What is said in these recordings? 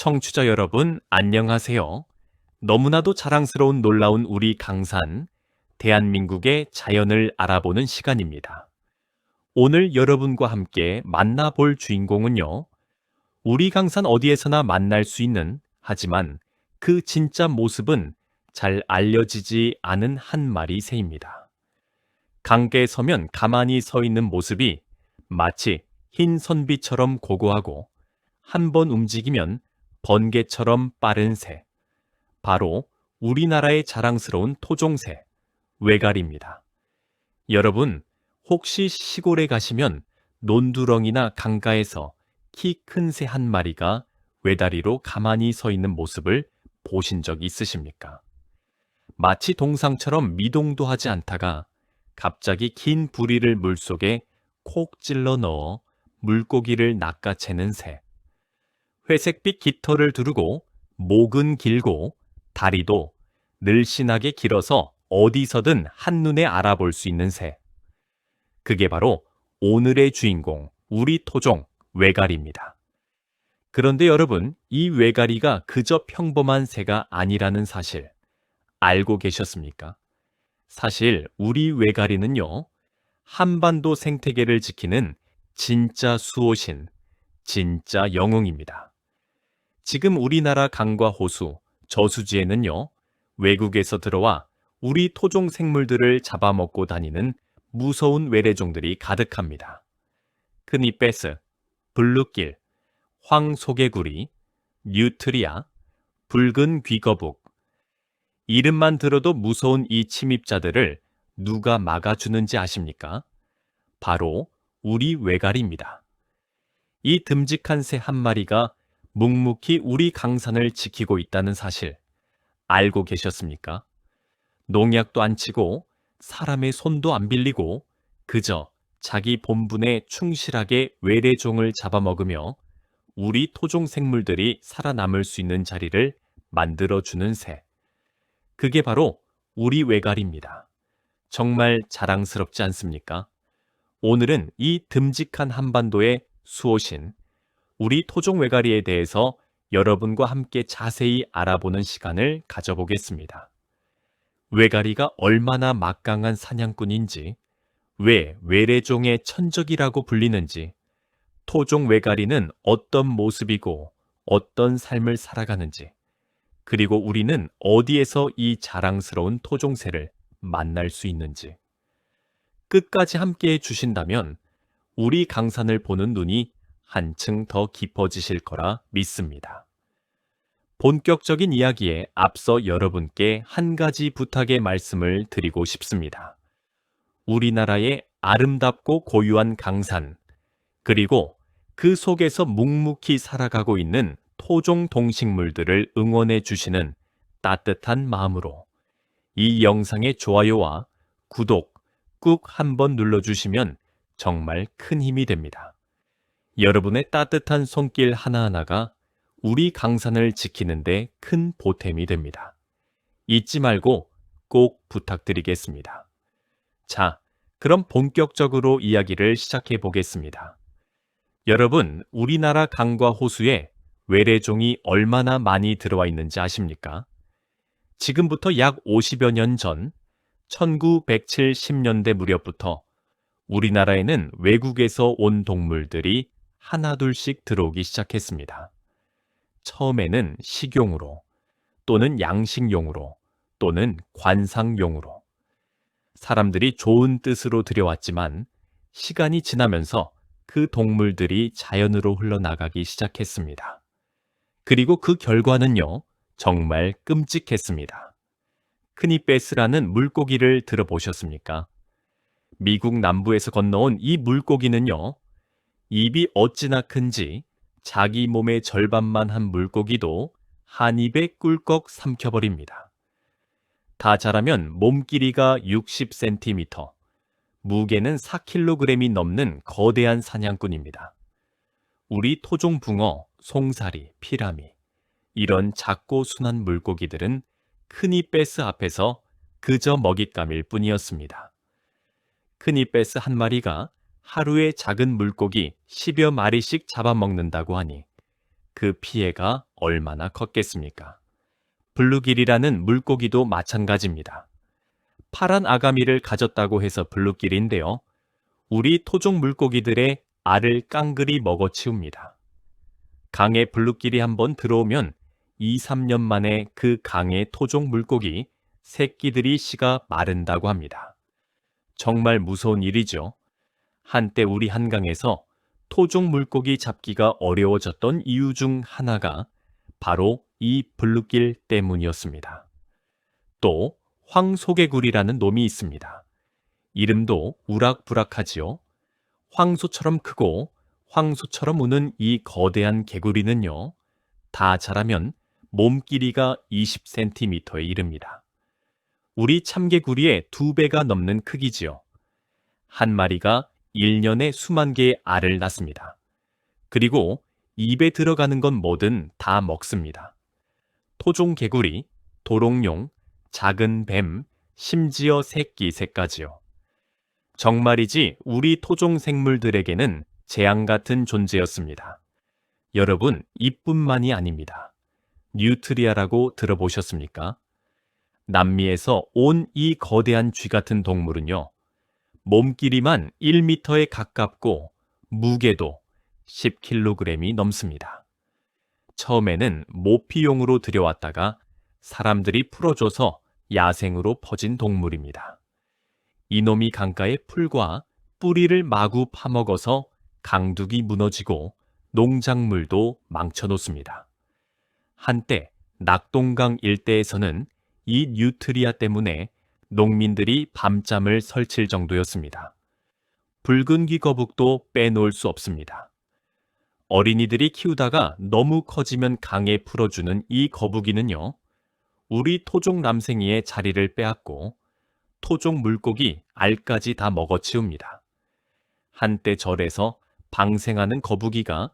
청취자 여러분, 안녕하세요. 너무나도 자랑스러운 놀라운 우리 강산, 대한민국의 자연을 알아보는 시간입니다. 오늘 여러분과 함께 만나볼 주인공은요, 우리 강산 어디에서나 만날 수 있는, 하지만 그 진짜 모습은 잘 알려지지 않은 한 마리 새입니다. 강가에 서면 가만히 서 있는 모습이 마치 흰 선비처럼 고고하고 한 번 움직이면 번개처럼 빠른 새, 바로 우리나라의 자랑스러운 토종새, 외가리입니다. 여러분, 혹시 시골에 가시면 논두렁이나 강가에서 키 큰 새 한 마리가 외다리로 가만히 서 있는 모습을 보신 적 있으십니까? 마치 동상처럼 미동도 하지 않다가 갑자기 긴 부리를 물속에 콕 찔러 넣어 물고기를 낚아채는 새. 회색빛 깃털을 두르고 목은 길고 다리도 늘씬하게 길어서 어디서든 한눈에 알아볼 수 있는 새. 그게 바로 오늘의 주인공, 우리 토종 외가리입니다. 그런데 여러분, 이 외가리가 그저 평범한 새가 아니라는 사실 알고 계셨습니까? 사실 우리 외가리는요, 한반도 생태계를 지키는 진짜 수호신, 진짜 영웅입니다. 지금 우리나라 강과 호수, 저수지에는요, 외국에서 들어와 우리 토종 생물들을 잡아먹고 다니는 무서운 외래종들이 가득합니다. 크니베스, 블루길, 황소개구리, 뉴트리아, 붉은 귀거북. 이름만 들어도 무서운 이 침입자들을 누가 막아주는지 아십니까? 바로 우리 외가리입니다. 이 듬직한 새 한 마리가 묵묵히 우리 강산을 지키고 있다는 사실 알고 계셨습니까? 농약도 안 치고 사람의 손도 안 빌리고 그저 자기 본분에 충실하게 외래종을 잡아먹으며 우리 토종 생물들이 살아남을 수 있는 자리를 만들어주는 새. 그게 바로 우리 외가리입니다. 정말 자랑스럽지 않습니까? 오늘은 이 듬직한 한반도의 수호신, 우리 토종 외가리에 대해서 여러분과 함께 자세히 알아보는 시간을 가져보겠습니다. 외가리가 얼마나 막강한 사냥꾼인지, 왜 외래종의 천적이라고 불리는지, 토종 외가리는 어떤 모습이고 어떤 삶을 살아가는지, 그리고 우리는 어디에서 이 자랑스러운 토종새를 만날 수 있는지, 끝까지 함께 해주신다면 우리 강산을 보는 눈이 한층 더 깊어지실 거라 믿습니다. 본격적인 이야기에 앞서 여러분께 한 가지 부탁의 말씀을 드리고 싶습니다. 우리나라의 아름답고 고유한 강산, 그리고 그 속에서 묵묵히 살아가고 있는 토종 동식물들을 응원해 주시는 따뜻한 마음으로 이 영상의 좋아요와 구독 꾹 한번 눌러주시면 정말 큰 힘이 됩니다. 여러분의 따뜻한 손길 하나하나가 우리 강산을 지키는데 큰 보탬이 됩니다. 잊지 말고 꼭 부탁드리겠습니다. 자, 그럼 본격적으로 이야기를 시작해 보겠습니다. 여러분, 우리나라 강과 호수에 외래종이 얼마나 많이 들어와 있는지 아십니까? 지금부터 약 50여 년 전, 1970년대 무렵부터 우리나라에는 외국에서 온 동물들이 하나둘씩 들어오기 시작했습니다. 처음에는 식용으로, 또는 양식용으로, 또는 관상용으로. 사람들이 좋은 뜻으로 들여왔지만 시간이 지나면서 그 동물들이 자연으로 흘러나가기 시작했습니다. 그리고 그 결과는요, 정말 끔찍했습니다. 크니베스라는 물고기를 들어보셨습니까? 미국 남부에서 건너온 이 물고기는요, 입이 어찌나 큰지 자기 몸의 절반만 한 물고기도 한 입에 꿀꺽 삼켜버립니다. 다 자라면 몸 길이가 60cm, 무게는 4kg이 넘는 거대한 사냥꾼입니다. 우리 토종 붕어, 송사리, 피라미, 이런 작고 순한 물고기들은 크니베스 앞에서 그저 먹잇감일 뿐이었습니다. 크니베스 한 마리가 하루에 작은 물고기 10여 마리씩 잡아먹는다고 하니 그 피해가 얼마나 컸겠습니까? 블루길이라는 물고기도 마찬가지입니다. 파란 아가미를 가졌다고 해서 블루길인데요. 우리 토종 물고기들의 알을 깡그리 먹어치웁니다. 강에 블루길이 한번 들어오면 2, 3년 만에 그 강의 토종 물고기 새끼들이 씨가 마른다고 합니다. 정말 무서운 일이죠. 한때 우리 한강에서 토종 물고기 잡기가 어려워졌던 이유 중 하나가 바로 이 블루길 때문이었습니다. 또 황소개구리라는 놈이 있습니다. 이름도 우락부락하지요. 황소처럼 크고 황소처럼 우는 이 거대한 개구리는요, 다 자라면 몸 길이가 20cm에 이릅니다. 우리 참개구리의 2배가 넘는 크기지요. 한 마리가 1년에 수만 개의 알을 낳습니다. 그리고 입에 들어가는 건 뭐든 다 먹습니다. 토종 개구리, 도롱뇽, 작은 뱀, 심지어 새끼새까지요. 정말이지 우리 토종 생물들에게는 재앙 같은 존재였습니다. 여러분, 이뿐만이 아닙니다. 뉴트리아라고 들어보셨습니까? 남미에서 온 이 거대한 쥐 같은 동물은요, 몸길이만 1m에 가깝고 무게도 10kg이 넘습니다. 처음에는 모피용으로 들여왔다가 사람들이 풀어줘서 야생으로 퍼진 동물입니다. 이놈이 강가의 풀과 뿌리를 마구 파먹어서 강둑이 무너지고 농작물도 망쳐놓습니다. 한때 낙동강 일대에서는 이 뉴트리아 때문에 농민들이 밤잠을 설칠 정도였습니다. 붉은 귀 거북도 빼놓을 수 없습니다. 어린이들이 키우다가 너무 커지면 강에 풀어주는 이 거북이는요, 우리 토종 남생이의 자리를 빼앗고 토종 물고기 알까지 다 먹어치웁니다. 한때 절에서 방생하는 거북이가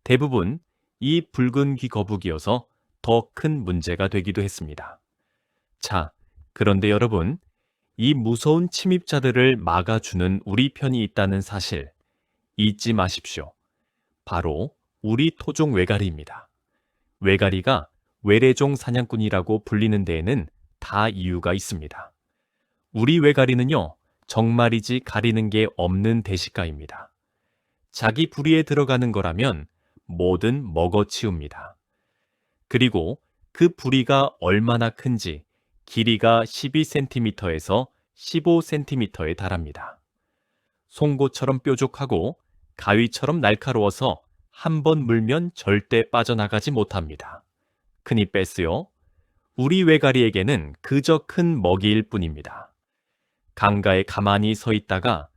대부분 이 붉은 귀 거북이여서 더 큰 문제가 되기도 했습니다. 자, 그런데 여러분, 이 무서운 침입자들을 막아주는 우리 편이 있다는 사실 잊지 마십시오. 바로 우리 토종 외가리입니다. 외가리가 외래종 사냥꾼이라고 불리는 데에는 다 이유가 있습니다. 우리 외가리는요, 정말이지 가리는 게 없는 대식가입니다. 자기 부리에 들어가는 거라면 뭐든 먹어치웁니다. 그리고 그 부리가 얼마나 큰지 길이가 12cm에서 15cm에 달합니다. 송곳처럼 뾰족하고 가위처럼 날카로워서 한 번 물면 절대 빠져나가지 못합니다. 크니패스요. 우리 외가리에게는 그저 큰 먹이일 뿐입니다. 강가에 가만히 서 있다가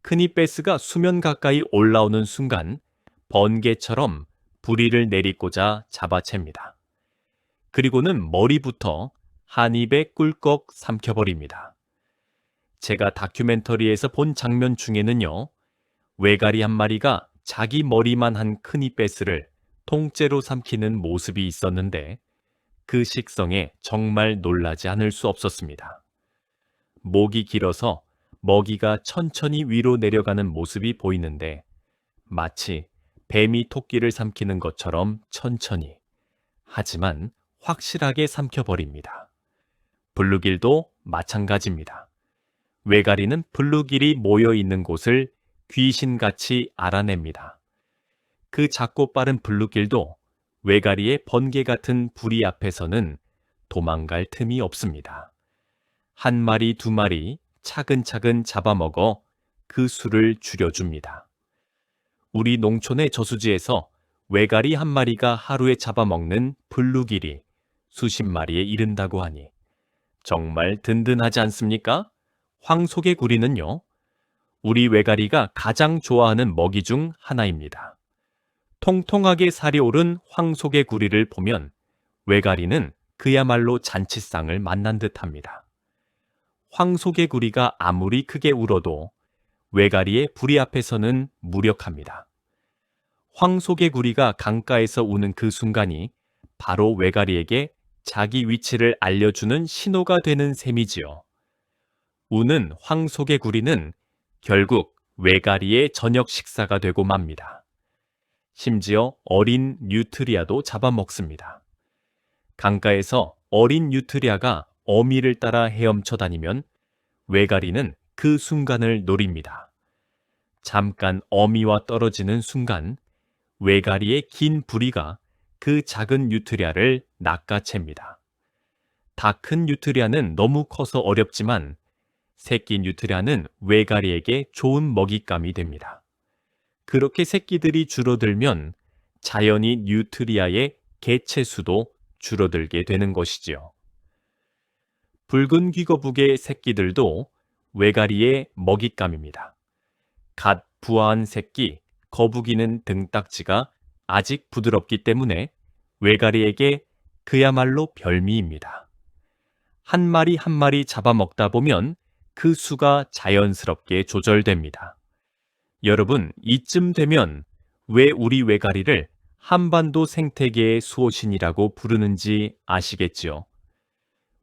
크니패스가 수면 가까이 올라오는 순간 번개처럼 부리를 내리꽂아 잡아챕니다. 그리고는 머리부터 한 입에 꿀꺽 삼켜버립니다. 제가 다큐멘터리에서 본 장면 중에는요, 외가리 한 마리가 자기 머리만 한 크니패스를 통째로 삼키는 모습이 있었는데 그 식성에 정말 놀라지 않을 수 없었습니다. 목이 길어서 먹이가 천천히 위로 내려가는 모습이 보이는데 마치 뱀이 토끼를 삼키는 것처럼 천천히, 하지만 확실하게 삼켜버립니다. 블루길도 마찬가지입니다. 외가리는 블루길이 모여있는 곳을 귀신같이 알아냅니다. 그 작고 빠른 블루길도 외가리의 번개 같은 부리 앞에서는 도망갈 틈이 없습니다. 한 마리, 두 마리 차근차근 잡아먹어 그 수를 줄여줍니다. 우리 농촌의 저수지에서 외가리 한 마리가 하루에 잡아먹는 블루길이 수십 마리에 이른다고 하니 정말 든든하지 않습니까? 황소개구리는요, 우리 외가리가 가장 좋아하는 먹이 중 하나입니다. 통통하게 살이 오른 황소개구리를 보면 외가리는 그야말로 잔치상을 만난 듯합니다. 황소개구리가 아무리 크게 울어도 외가리의 부리 앞에서는 무력합니다. 황소개구리가 강가에서 우는 그 순간이 바로 외가리에게 자기 위치를 알려주는 신호가 되는 셈이지요. 우는 황소개구리는 결국 외가리의 저녁 식사가 되고 맙니다. 심지어 어린 뉴트리아도 잡아먹습니다. 강가에서 어린 뉴트리아가 어미를 따라 헤엄쳐 다니면 외가리는 그 순간을 노립니다. 잠깐 어미와 떨어지는 순간 외가리의 긴 부리가 그 작은 뉴트리아를 낚아챕니다. 다 큰 뉴트리아는 너무 커서 어렵지만 새끼 뉴트리아는 외가리에게 좋은 먹잇감이 됩니다. 그렇게 새끼들이 줄어들면 자연히 뉴트리아의 개체 수도 줄어들게 되는 것이지요. 붉은 귀거북의 새끼들도 외가리의 먹잇감입니다. 갓 부화한 새끼 거북이는 등딱지가 아직 부드럽기 때문에 외가리에게 그야말로 별미입니다. 한 마리 한 마리 잡아먹다 보면 그 수가 자연스럽게 조절됩니다. 여러분, 이쯤 되면 왜 우리 외가리를 한반도 생태계의 수호신이라고 부르는지 아시겠지요?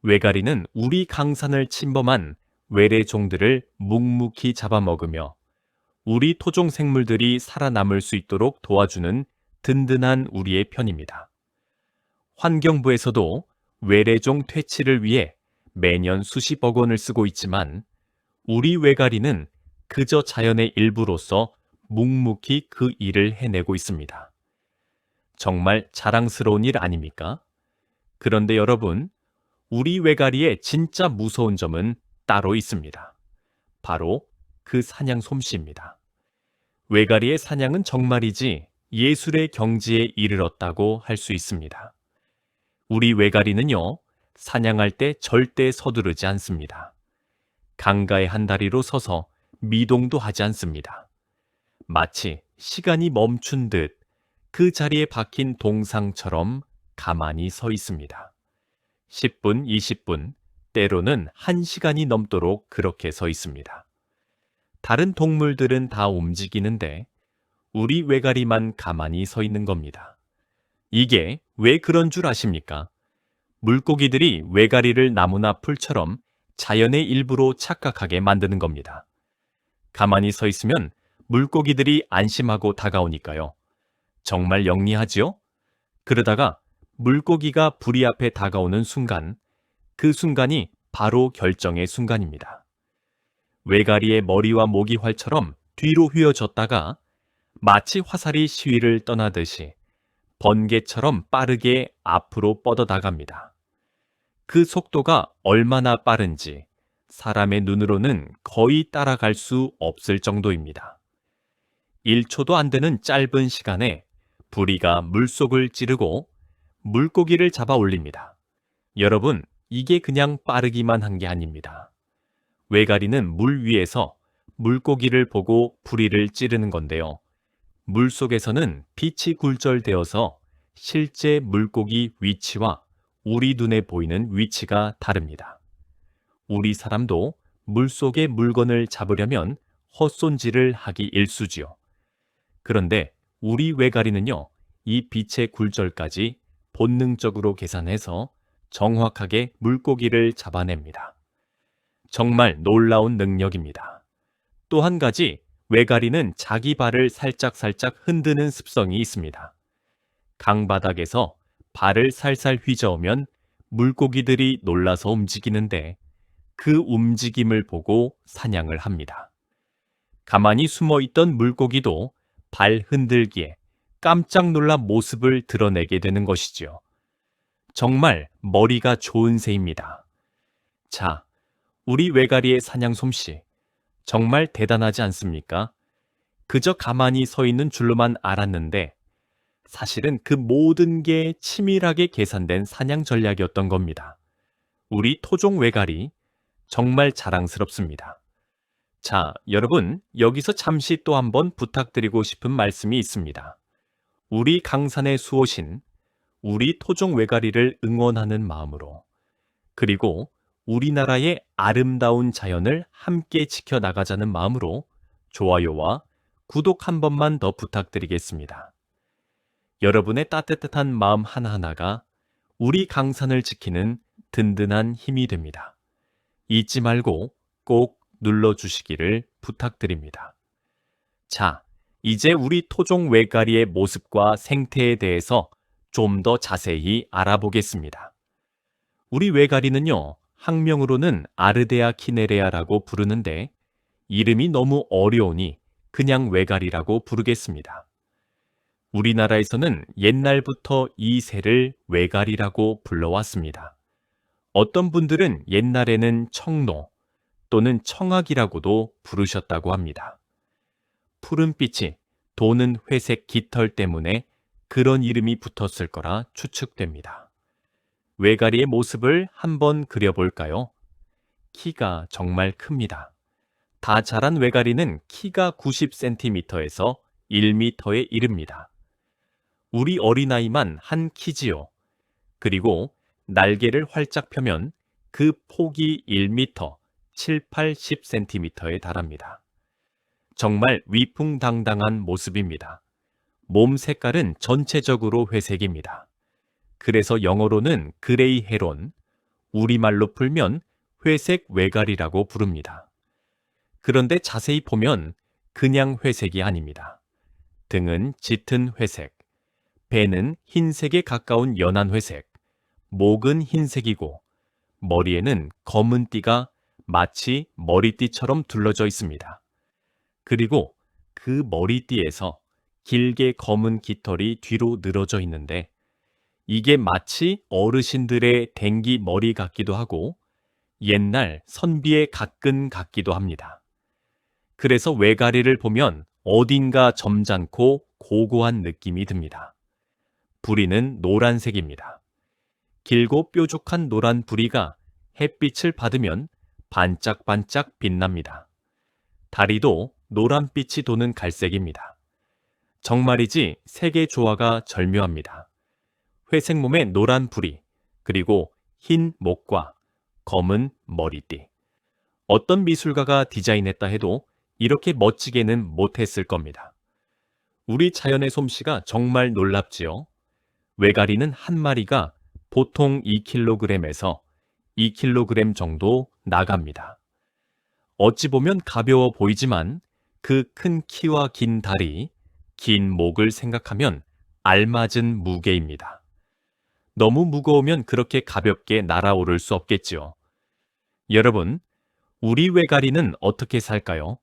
외가리는 우리 강산을 침범한 외래종들을 묵묵히 잡아먹으며 우리 토종 생물들이 살아남을 수 있도록 도와주는 든든한 우리의 편입니다. 환경부에서도 외래종 퇴치를 위해 매년 수십억 원을 쓰고 있지만 우리 외가리는 그저 자연의 일부로서 묵묵히 그 일을 해내고 있습니다. 정말 자랑스러운 일 아닙니까? 그런데 여러분, 우리 외가리의 진짜 무서운 점은 따로 있습니다. 바로 그 사냥 솜씨입니다. 외가리의 사냥은 정말이지 예술의 경지에 이르렀다고 할 수 있습니다. 우리 외가리는요, 사냥할 때 절대 서두르지 않습니다. 강가의 한 다리로 서서 미동도 하지 않습니다. 마치 시간이 멈춘 듯 그 자리에 박힌 동상처럼 가만히 서 있습니다. 10분, 20분, 때로는 1시간이 넘도록 그렇게 서 있습니다. 다른 동물들은 다 움직이는데 우리 외가리만 가만히 서 있는 겁니다. 이게 왜 그런 줄 아십니까? 물고기들이 외가리를 나무나 풀처럼 자연의 일부로 착각하게 만드는 겁니다. 가만히 서 있으면 물고기들이 안심하고 다가오니까요. 정말 영리하지요? 그러다가 물고기가 부리 앞에 다가오는 순간, 그 순간이 바로 결정의 순간입니다. 외가리의 머리와 목이 활처럼 뒤로 휘어졌다가 마치 화살이 시위를 떠나듯이 번개처럼 빠르게 앞으로 뻗어나갑니다. 그 속도가 얼마나 빠른지 사람의 눈으로는 거의 따라갈 수 없을 정도입니다. 1초도 안 되는 짧은 시간에 부리가 물속을 찌르고 물고기를 잡아 올립니다. 여러분, 이게 그냥 빠르기만 한 게 아닙니다. 외가리는 물 위에서 물고기를 보고 부리를 찌르는 건데요. 물속에서는 빛이 굴절되어서 실제 물고기 위치와 우리 눈에 보이는 위치가 다릅니다. 우리 사람도 물속의 물건을 잡으려면 헛손질을 하기 일쑤지요. 그런데 우리 외가리는요, 이 빛의 굴절까지 본능적으로 계산해서 정확하게 물고기를 잡아냅니다. 정말 놀라운 능력입니다. 또 한 가지, 외가리는 자기 발을 살짝살짝 흔드는 습성이 있습니다. 강바닥에서 발을 살살 휘저으면 물고기들이 놀라서 움직이는데 그 움직임을 보고 사냥을 합니다. 가만히 숨어 있던 물고기도 발 흔들기에 깜짝 놀라 모습을 드러내게 되는 것이지요. 정말 머리가 좋은 새입니다. 자, 우리 외가리의 사냥 솜씨 정말 대단하지 않습니까? 그저 가만히 서 있는 줄로만 알았는데 사실은 그 모든 게 치밀하게 계산된 사냥 전략이었던 겁니다. 우리 토종 외가리 정말 자랑스럽습니다. 자, 여러분, 여기서 잠시 또 한번 부탁드리고 싶은 말씀이 있습니다. 우리 강산의 수호신, 우리 토종 외가리를 응원하는 마음으로, 그리고 우리나라의 아름다운 자연을 함께 지켜나가자는 마음으로 좋아요와 구독 한 번만 더 부탁드리겠습니다. 여러분의 따뜻한 마음 하나하나가 우리 강산을 지키는 든든한 힘이 됩니다. 잊지 말고 꼭 눌러주시기를 부탁드립니다. 자, 이제 우리 토종 외가리의 모습과 생태에 대해서 좀 더 자세히 알아보겠습니다. 우리 외가리는요, 학명으로는 아르데아 키네레아라고 부르는데 이름이 너무 어려우니 그냥 외가리라고 부르겠습니다. 우리나라에서는 옛날부터 이 새를 외가리라고 불러왔습니다. 어떤 분들은 옛날에는 청노 또는 청악이라고도 부르셨다고 합니다. 푸른빛이 도는 회색 깃털 때문에 그런 이름이 붙었을 거라 추측됩니다. 외가리의 모습을 한번 그려볼까요? 키가 정말 큽니다. 다 자란 외가리는 키가 90cm에서 1m에 이릅니다. 우리 어린아이만 한 키지요. 그리고 날개를 활짝 펴면 그 폭이 1m, 7, 80cm에 달합니다. 정말 위풍당당한 모습입니다. 몸 색깔은 전체적으로 회색입니다. 그래서 영어로는 그레이 헤론, 우리말로 풀면 회색 외가리라고 부릅니다. 그런데 자세히 보면 그냥 회색이 아닙니다. 등은 짙은 회색, 배는 흰색에 가까운 연한 회색, 목은 흰색이고 머리에는 검은 띠가 마치 머리띠처럼 둘러져 있습니다. 그리고 그 머리띠에서 길게 검은 깃털이 뒤로 늘어져 있는데 이게 마치 어르신들의 댕기 머리 같기도 하고 옛날 선비의 각근 같기도 합니다. 그래서 외가리를 보면 어딘가 점잖고 고고한 느낌이 듭니다. 부리는 노란색입니다. 길고 뾰족한 노란 부리가 햇빛을 받으면 반짝반짝 빛납니다. 다리도 노란빛이 도는 갈색입니다. 정말이지 색의 조화가 절묘합니다. 회색 몸에 노란 부리, 그리고 흰 목과 검은 머리띠. 어떤 미술가가 디자인했다 해도 이렇게 멋지게는 못했을 겁니다. 우리 자연의 솜씨가 정말 놀랍지요. 외가리는 한 마리가 보통 2kg에서 2kg 정도 나갑니다. 어찌 보면 가벼워 보이지만 그 큰 키와 긴 다리, 긴 목을 생각하면 알맞은 무게입니다. 너무 무거우면 그렇게 가볍게 날아오를 수 없겠지요. 여러분, 우리 외가리는 어떻게 살까요?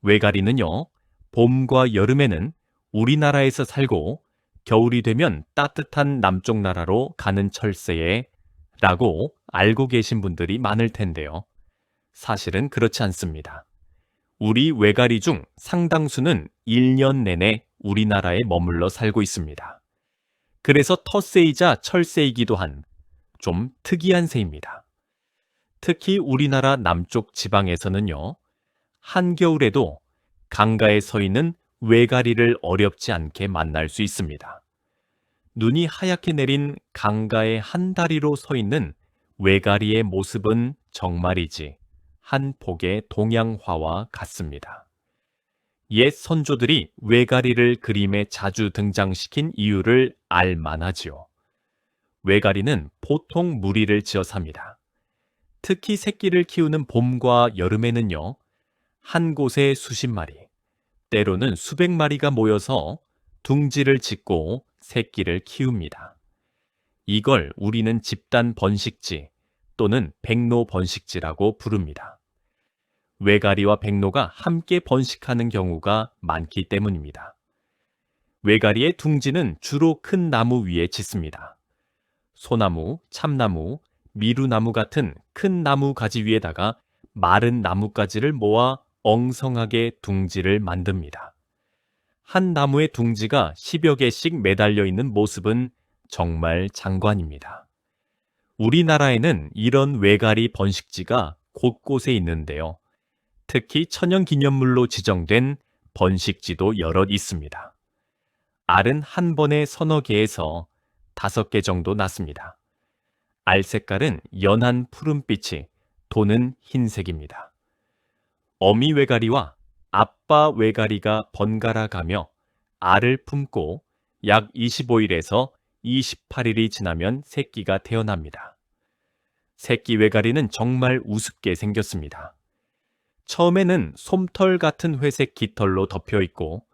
외가리는요, 봄과 여름에는 우리나라에서 살고 겨울이 되면 따뜻한 남쪽 나라로 가는 철새에 라고 알고 계신 분들이 많을 텐데요. 사실은 그렇지 않습니다. 우리 외가리 중 상당수는 1년 내내 우리나라에 머물러 살고 있습니다. 그래서 텃새이자 철새이기도 한 좀 특이한 새입니다. 특히 우리나라 남쪽 지방에서는요, 한겨울에도 강가에 서 있는 외가리를 어렵지 않게 만날 수 있습니다. 눈이 하얗게 내린 강가의 한 다리로 서 있는 외가리의 모습은 정말이지 한 폭의 동양화와 같습니다. 옛 선조들이 외가리를 그림에 자주 등장시킨 이유를 알 만하지요. 외가리는 보통 무리를 지어 삽니다. 특히 새끼를 키우는 봄과 여름에는요, 한 곳에 수십 마리, 때로는 수백 마리가 모여서 둥지를 짓고 새끼를 키웁니다. 이걸 우리는 집단 번식지 또는 백로 번식지라고 부릅니다. 외가리와 백로가 함께 번식하는 경우가 많기 때문입니다. 외가리의 둥지는 주로 큰 나무 위에 짓습니다. 소나무, 참나무, 미루나무 같은 큰 나무 가지 위에다가 마른 나뭇가지를 모아 엉성하게 둥지를 만듭니다. 한 나무의 둥지가 10여 개씩 매달려 있는 모습은 정말 장관입니다. 우리나라에는 이런 외가리 번식지가 곳곳에 있는데요. 특히 천연기념물로 지정된 번식지도 여럿 있습니다. 알은 한 번에 서너 개에서 5개 정도 낳습니다. 알 색깔은 연한 푸른빛이 도는 흰색입니다. 어미 외가리와 아빠 외가리가 번갈아 가며 알을 품고 약 25일에서 28일이 지나면 새끼가 태어납니다. 새끼 외가리는 정말 우습게 생겼습니다. 처음에는 솜털 같은 회색 깃털로 덮여 있고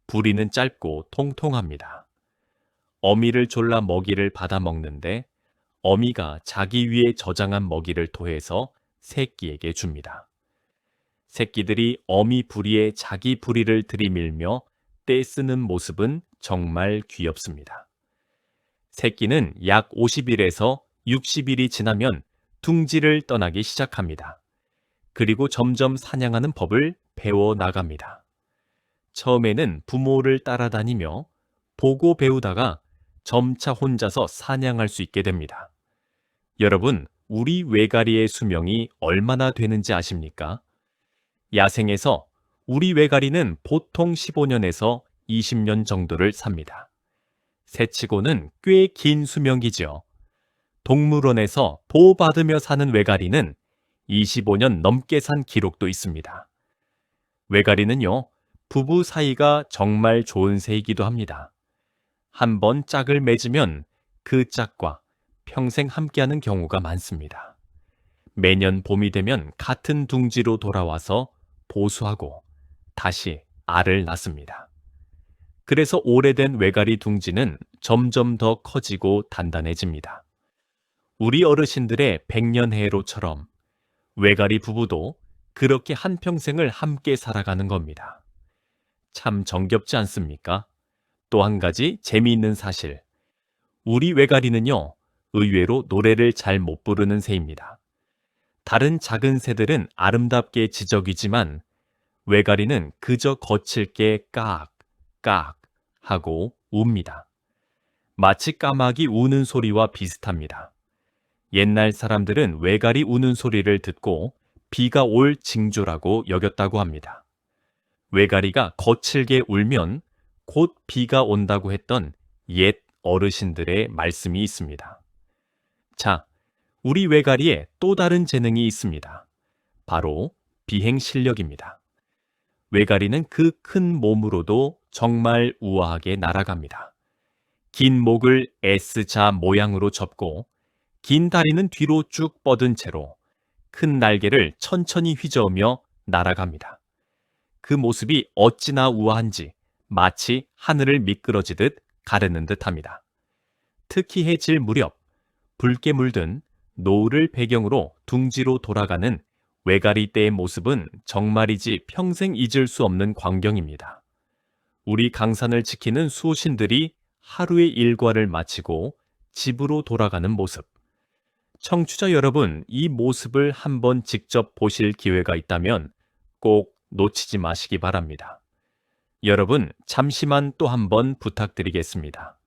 부리는 짧고 통통합니다. 어미를 졸라 먹이를 받아 먹는데 어미가 자기 위에 저장한 먹이를 토해서 새끼에게 줍니다. 새끼들이 어미 부리에 자기 부리를 들이밀며 떼쓰는 모습은 정말 귀엽습니다. 새끼는 약 50일에서 60일이 지나면 둥지를 떠나기 시작합니다. 그리고 점점 사냥하는 법을 배워 나갑니다. 처음에는 부모를 따라다니며 보고 배우다가 점차 혼자서 사냥할 수 있게 됩니다. 여러분, 우리 외가리의 수명이 얼마나 되는지 아십니까? 야생에서 우리 외가리는 보통 15년에서 20년 정도를 삽니다. 새치고는 꽤 긴 수명이죠. 동물원에서 보호받으며 사는 외가리는 25년 넘게 산 기록도 있습니다. 외가리는요, 부부 사이가 정말 좋은 새이기도 합니다. 한번 짝을 맺으면 그 짝과 평생 함께하는 경우가 많습니다. 매년 봄이 되면 같은 둥지로 돌아와서 보수하고 다시 알을 낳습니다. 그래서 오래된 외가리 둥지는 점점 더 커지고 단단해집니다. 우리 어르신들의 백년해로처럼 외가리 부부도 그렇게 한평생을 함께 살아가는 겁니다. 참 정겹지 않습니까? 또 한 가지 재미있는 사실. 우리 외가리는요, 의외로 노래를 잘 못 부르는 새입니다. 다른 작은 새들은 아름답게 지저귀지만 외가리는 그저 거칠게 깍, 깍 하고 웁니다. 마치 까마귀 우는 소리와 비슷합니다. 옛날 사람들은 외가리 우는 소리를 듣고 비가 올 징조라고 여겼다고 합니다. 외가리가 거칠게 울면 곧 비가 온다고 했던 옛 어르신들의 말씀이 있습니다. 자, 우리 외가리에 또 다른 재능이 있습니다. 바로 비행 실력입니다. 외가리는 그 큰 몸으로도 정말 우아하게 날아갑니다. 긴 목을 S자 모양으로 접고 긴 다리는 뒤로 쭉 뻗은 채로 큰 날개를 천천히 휘저으며 날아갑니다. 그 모습이 어찌나 우아한지 마치 하늘을 미끄러지듯 가르는 듯합니다. 특히 해질 무렵 붉게 물든 노을을 배경으로 둥지로 돌아가는 외가리 떼의 모습은 정말이지 평생 잊을 수 없는 광경입니다. 우리 강산을 지키는 수호신들이 하루의 일과를 마치고 집으로 돌아가는 모습. 청취자 여러분, 이 모습을 한번 직접 보실 기회가 있다면 꼭 놓치지 마시기 바랍니다. 여러분, 잠시만 또 한번 부탁드리겠습니다.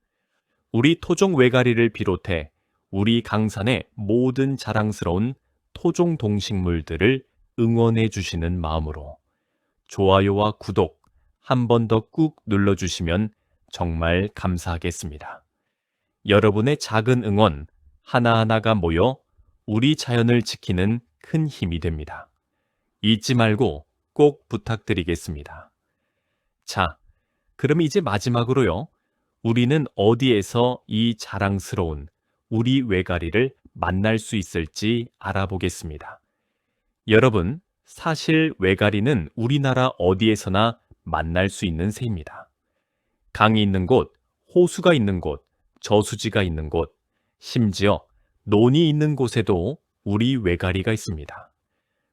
우리 토종 외가리를 비롯해 우리 강산의 모든 자랑스러운 토종 동식물들을 응원해 주시는 마음으로 좋아요와 구독 한 번 더 꾹 눌러주시면 정말 감사하겠습니다. 여러분의 작은 응원 하나하나가 모여 우리 자연을 지키는 큰 힘이 됩니다. 잊지 말고 꼭 부탁드리겠습니다. 자, 그럼 이제 마지막으로요. 우리는 어디에서 이 자랑스러운 우리 외가리를 만날 수 있을지 알아보겠습니다. 여러분, 사실 외가리는 우리나라 어디에서나 만날 수 있는 새입니다. 강이 있는 곳, 호수가 있는 곳, 저수지가 있는 곳, 심지어 논이 있는 곳에도 우리 외가리가 있습니다.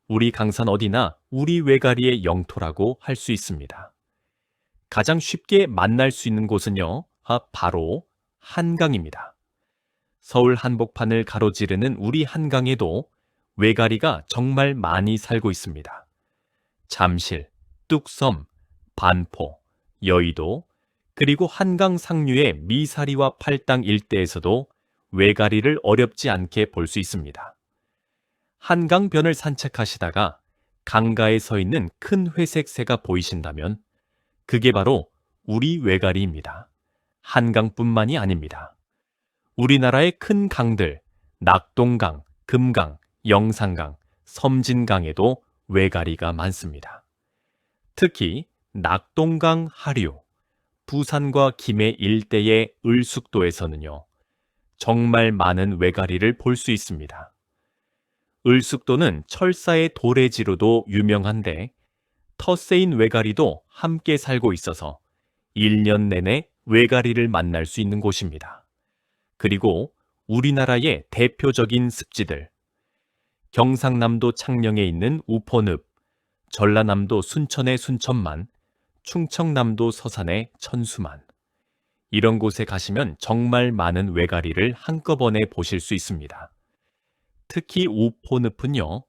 우리 강산 어디나 우리 외가리의 영토라고 할 수 있습니다. 가장 쉽게 만날 수 있는 곳은요, 바로 한강입니다. 서울 한복판을 가로지르는 우리 한강에도 외가리가 정말 많이 살고 있습니다. 잠실, 뚝섬, 반포, 여의도, 그리고 한강 상류의 미사리와 팔당 일대에서도 외가리를 어렵지 않게 볼 수 있습니다. 한강변을 산책하시다가 강가에 서 있는 큰 회색 새가 보이신다면 그게 바로 우리 외가리입니다. 한강뿐만이 아닙니다. 우리나라의 큰 강들, 낙동강, 금강, 영산강, 섬진강에도 외가리가 많습니다. 특히 낙동강 하류, 부산과 김해 일대의 을숙도에서는요, 정말 많은 외가리를 볼 수 있습니다. 을숙도는 철사의 도래지로도 유명한데 텃새인 외가리도 함께 살고 있어서 1년 내내 외가리를 만날 수 있는 곳입니다. 그리고 우리나라의 대표적인 습지들, 경상남도 창녕에 있는 우포늪, 전라남도 순천의 순천만, 충청남도 서산의 천수만, 이런 곳에 가시면 정말 많은 외가리를 한꺼번에 보실 수 있습니다. 특히 우포늪은요,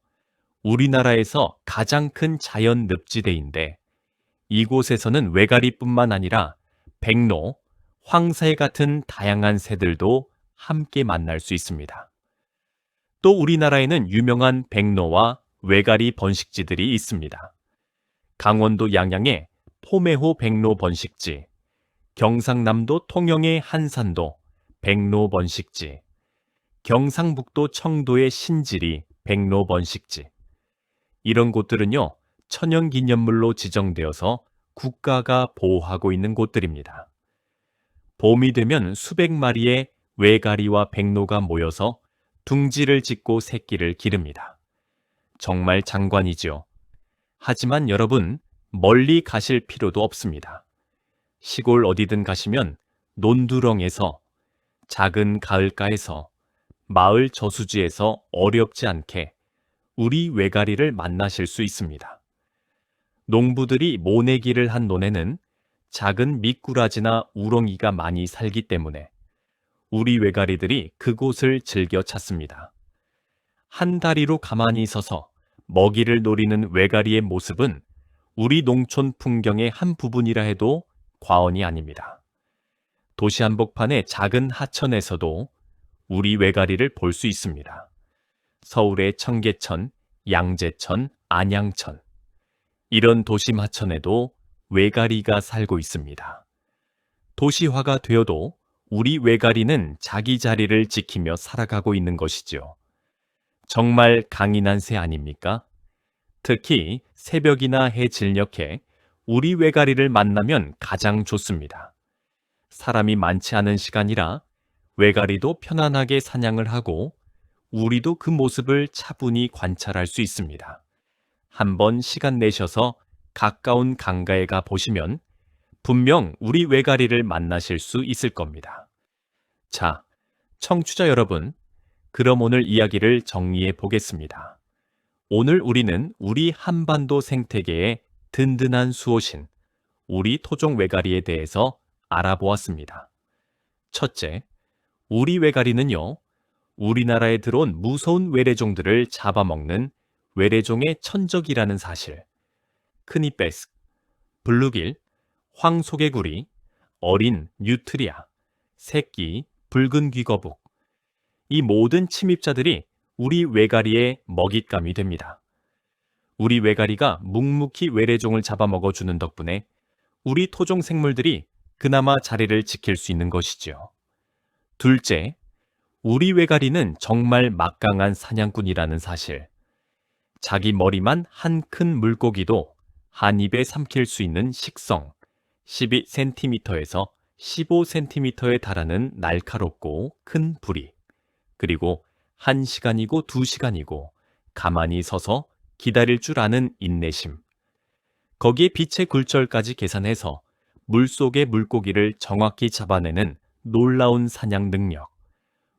우리나라에서 가장 큰 자연 늪지대인데 이곳에서는 외가리뿐만 아니라 백로, 황새 같은 다양한 새들도 함께 만날 수 있습니다. 또 우리나라에는 유명한 백로와 외가리 번식지들이 있습니다. 강원도 양양의 포매호 백로 번식지, 경상남도 통영의 한산도 백로 번식지, 경상북도 청도의 신지리 백로 번식지, 이런 곳들은요, 천연기념물로 지정되어서 국가가 보호하고 있는 곳들입니다. 봄이 되면 수백 마리의 외가리와 백로가 모여서 둥지를 짓고 새끼를 기릅니다. 정말 장관이죠. 하지만 여러분, 멀리 가실 필요도 없습니다. 시골 어디든 가시면 논두렁에서, 작은 가을가에서, 마을 저수지에서 어렵지 않게 우리 외가리를 만나실 수 있습니다. 농부들이 모내기를 한 논에는 작은 미꾸라지나 우렁이가 많이 살기 때문에 우리 외가리들이 그곳을 즐겨 찾습니다. 한 다리로 가만히 서서 먹이를 노리는 외가리의 모습은 우리 농촌 풍경의 한 부분이라 해도 과언이 아닙니다. 도시 한복판의 작은 하천에서도 우리 외가리를 볼 수 있습니다. 서울의 청계천, 양재천, 안양천, 이런 도심 하천에도 외가리가 살고 있습니다. 도시화가 되어도 우리 외가리는 자기 자리를 지키며 살아가고 있는 것이죠. 정말 강인한 새 아닙니까? 특히 새벽이나 해 진녘에 우리 외가리를 만나면 가장 좋습니다. 사람이 많지 않은 시간이라 외가리도 편안하게 사냥을 하고 우리도 그 모습을 차분히 관찰할 수 있습니다. 한번 시간 내셔서 가까운 강가에 가 보시면 분명 우리 외가리를 만나실 수 있을 겁니다. 자, 청취자 여러분, 그럼 오늘 이야기를 정리해 보겠습니다. 오늘 우리는 우리 한반도 생태계의 든든한 수호신, 우리 토종 외가리에 대해서 알아보았습니다. 첫째, 우리 외가리는요, 우리나라에 들어온 무서운 외래종들을 잡아먹는 외래종의 천적이라는 사실, 크니베스, 블루길, 황소개구리, 어린 뉴트리아, 새끼, 붉은 귀거북, 이 모든 침입자들이 우리 외가리의 먹잇감이 됩니다. 우리 외가리가 묵묵히 외래종을 잡아먹어주는 덕분에 우리 토종 생물들이 그나마 자리를 지킬 수 있는 것이지요. 둘째, 우리 외가리는 정말 막강한 사냥꾼이라는 사실. 자기 머리만 한 큰 물고기도 한 입에 삼킬 수 있는 식성, 12cm에서 15cm에 달하는 날카롭고 큰 부리, 그리고 1시간이고 2시간이고 가만히 서서 기다릴 줄 아는 인내심. 거기에 빛의 굴절까지 계산해서 물속의 물고기를 정확히 잡아내는 놀라운 사냥 능력.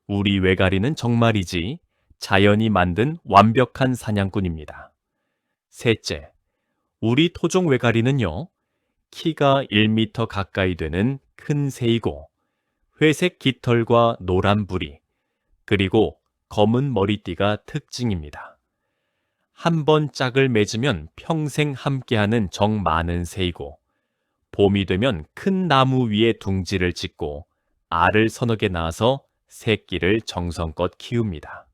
우리 외가리는 정말이지 자연이 만든 완벽한 사냥꾼입니다. 셋째, 우리 토종 외가리는요, 키가 1m 가까이 되는 큰 새이고 회색 깃털과 노란 부리, 그리고 검은 머리띠가 특징입니다. 한 번 짝을 맺으면 평생 함께하는 정 많은 새이고 봄이 되면 큰 나무 위에 둥지를 짓고 알을 서너 개 낳아서 새끼를 정성껏 키웁니다.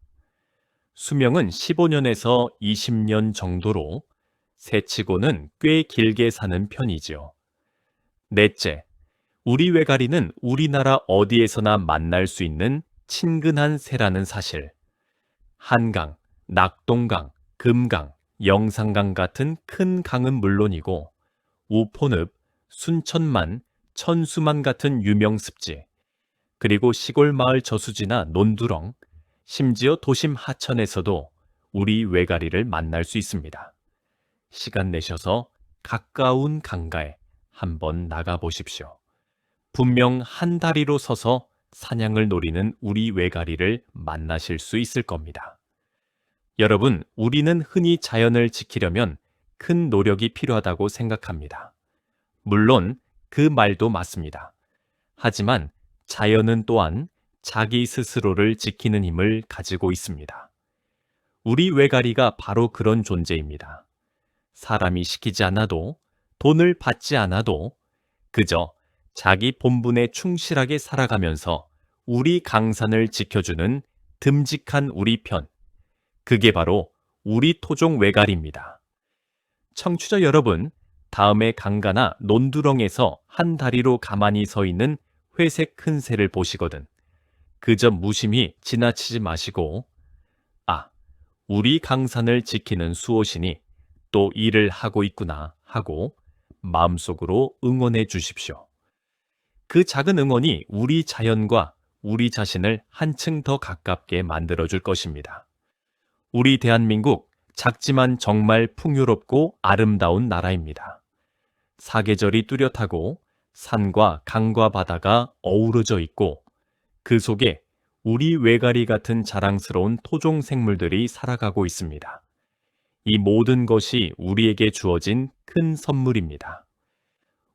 수명은 15년에서 20년 정도로 새치고는 꽤 길게 사는 편이죠. 넷째, 우리 외가리는 우리나라 어디에서나 만날 수 있는 친근한 새라는 사실. 한강, 낙동강, 금강, 영산강 같은 큰 강은 물론이고 우포늪, 순천만, 천수만 같은 유명 습지, 그리고 시골 마을 저수지나 논두렁, 심지어 도심 하천에서도 우리 외가리를 만날 수 있습니다. 시간 내셔서 가까운 강가에 한번 나가 보십시오. 분명 한 다리로 서서 사냥을 노리는 우리 외가리를 만나실 수 있을 겁니다. 여러분, 우리는 흔히 자연을 지키려면 큰 노력이 필요하다고 생각합니다. 물론 그 말도 맞습니다. 하지만 자연은 또한 자기 스스로를 지키는 힘을 가지고 있습니다. 우리 외가리가 바로 그런 존재입니다. 사람이 시키지 않아도, 돈을 받지 않아도 그저 자기 본분에 충실하게 살아가면서 우리 강산을 지켜주는 듬직한 우리 편. 그게 바로 우리 토종 외가리입니다. 청취자 여러분, 다음에 강가나 논두렁에서 한 다리로 가만히 서 있는 회색 큰 새를 보시거든 그저 무심히 지나치지 마시고, 아, 우리 강산을 지키는 수호신이 또 일을 하고 있구나 하고 마음속으로 응원해 주십시오. 그 작은 응원이 우리 자연과 우리 자신을 한층 더 가깝게 만들어줄 것입니다. 우리 대한민국 작지만 정말 풍요롭고 아름다운 나라입니다. 사계절이 뚜렷하고 산과 강과 바다가 어우러져 있고 그 속에 우리 외가리 같은 자랑스러운 토종 생물들이 살아가고 있습니다. 이 모든 것이 우리에게 주어진 큰 선물입니다.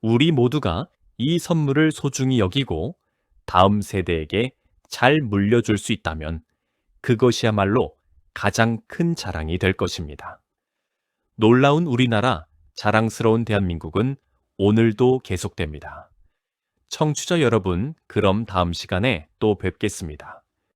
우리 모두가 이 선물을 소중히 여기고 다음 세대에게 잘 물려줄 수 있다면 그것이야말로 가장 큰 자랑이 될 것입니다. 놀라운 우리나라, 자랑스러운 대한민국은 오늘도 계속됩니다. 청취자 여러분, 그럼 다음 시간에 또 뵙겠습니다.